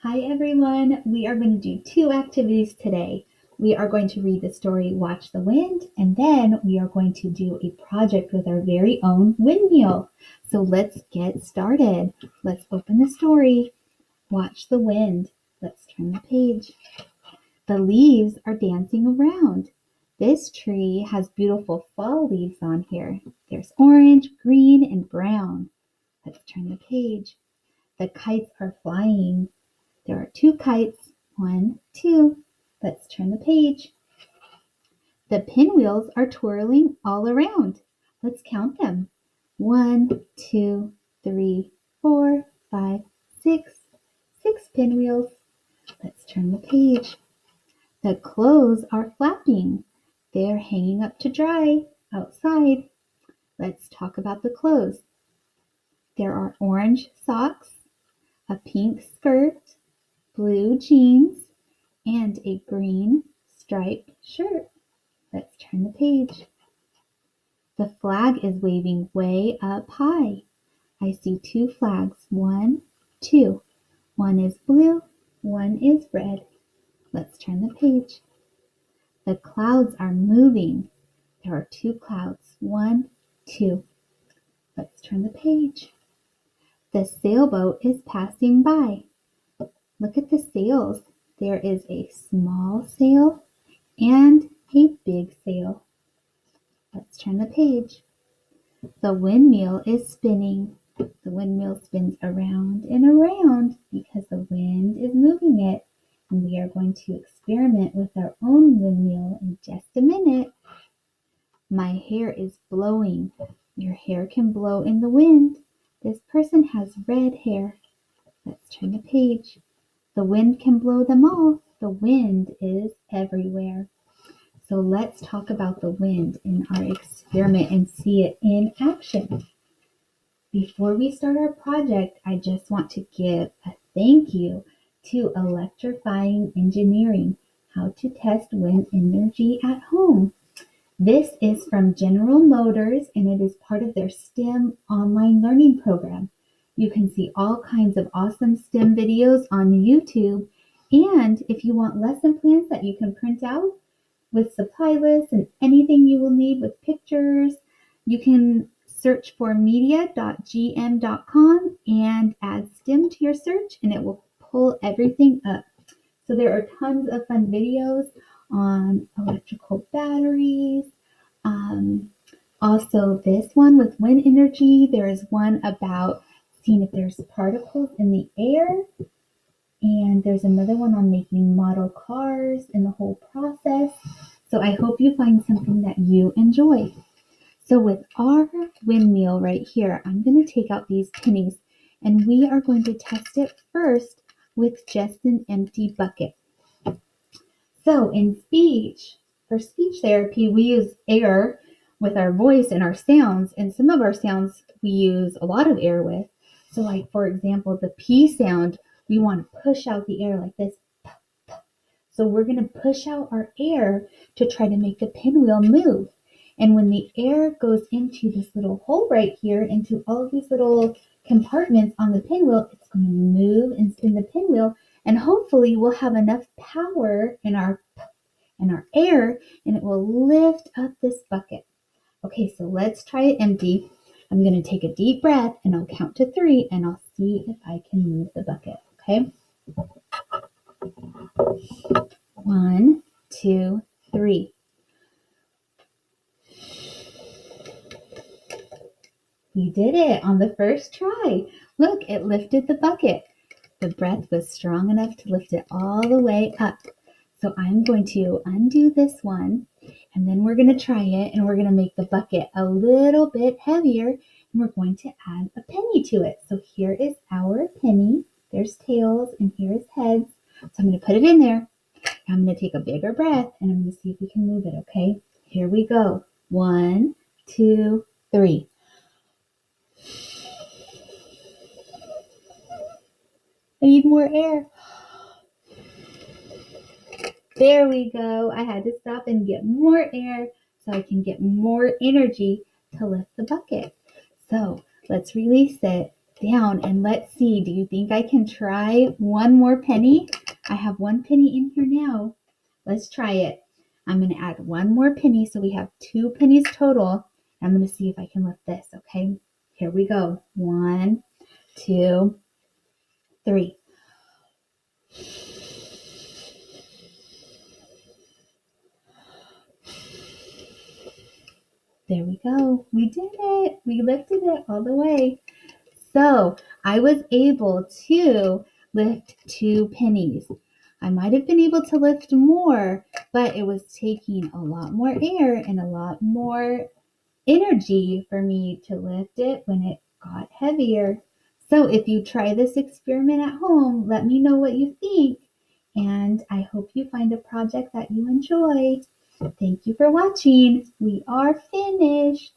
Hi everyone, we are going to do two activities today. We are going to read the story Watch the Wind, and then we are going to do a project with our very own windmill. So let's get started. Let's open the story. Watch the wind. Let's turn the page. The leaves are dancing around. This tree has beautiful fall leaves on here. There's orange, green, and brown. Let's turn the page. The kites are flying. There are two kites. One, two. Let's turn the page. The pinwheels are twirling all around. Let's count them. 1, 2, 3, 4, 5, 6. 6 pinwheels. Let's turn the page. The clothes are flapping. They're hanging up to dry outside. Let's talk about the clothes. There are orange socks, a pink skirt, blue jeans, and a green striped shirt. Let's turn the page. The flag is waving way up high. I see two flags. 1, 2. One is blue, one is red. Let's turn the page. The clouds are moving. There are two clouds. 1, 2. Let's turn the page. The sailboat is passing by. Look at the sails. There is a small sail and a big sail. Let's turn the page. The windmill is spinning. The windmill spins around and around because the wind is moving it. And we are going to experiment with our own windmill in just a minute. My hair is blowing. Your hair can blow in the wind. This person has red hair. Let's turn the page. The wind can blow them all. The wind is everywhere. So let's talk about the wind in our experiment and see it in action. Before we start our project, I just want to give a thank you to Electrifying Engineering, how to test wind energy at home. This is from General Motors and it is part of their STEM online learning program. You can see all kinds of awesome STEM videos on YouTube, and if you want lesson plans that you can print out with supply lists and anything you will need with pictures, you can search for media.gm.com and add STEM to your search and it will pull everything up. So there are tons of fun videos on electrical batteries. Also this one with wind energy. There is one about seeing if there's particles in the air. And there's another one on making model cars and the whole process. So I hope you find something that you enjoy. So with our windmill right here, I'm going to take out these pennies and we are going to test it first with just an empty bucket. So for speech therapy, we use air with our voice and our sounds, and some of our sounds we use a lot of air with. So like, for example, the P sound, we want to push out the air like this. So we're going to push out our air to try to make the pinwheel move. And when the air goes into this little hole right here, into all of these little compartments on the pinwheel, it's going to move and spin the pinwheel. And hopefully we'll have enough power in our air and it will lift up this bucket. Okay, so let's try it empty. I'm going to take a deep breath and I'll count to 3 and I'll see if I can move the bucket. Okay? 1, 2, 3. We did it on the first try. Look, it lifted the bucket. The breath was strong enough to lift it all the way up. So I'm going to undo this one and then we're going to try it and we're going to make the bucket a little bit heavier and we're going to add a penny to it. So here is our penny. There's tails and here's heads. So I'm going to put it in there. I'm going to take a bigger breath and I'm going to see if we can move it, okay? Here we go. 1, 2, 3. I need more air. There we go. I had to stop and get more air so I can get more energy to lift the bucket. So let's release it. down. And let's see, do you think I can try one more penny? I have one penny in here now. Let's try it. I'm going to add one more penny so we have 2 pennies total. I'm going to see if I can lift this, okay? Here we go. 1, 2, 3. There we go. We did it. We lifted it all the way. So I was able to lift 2 pennies. I might have been able to lift more, but it was taking a lot more air and a lot more energy for me to lift it when it got heavier. So if you try this experiment at home, let me know what you think. And I hope you find a project that you enjoy. Thank you for watching. We are finished.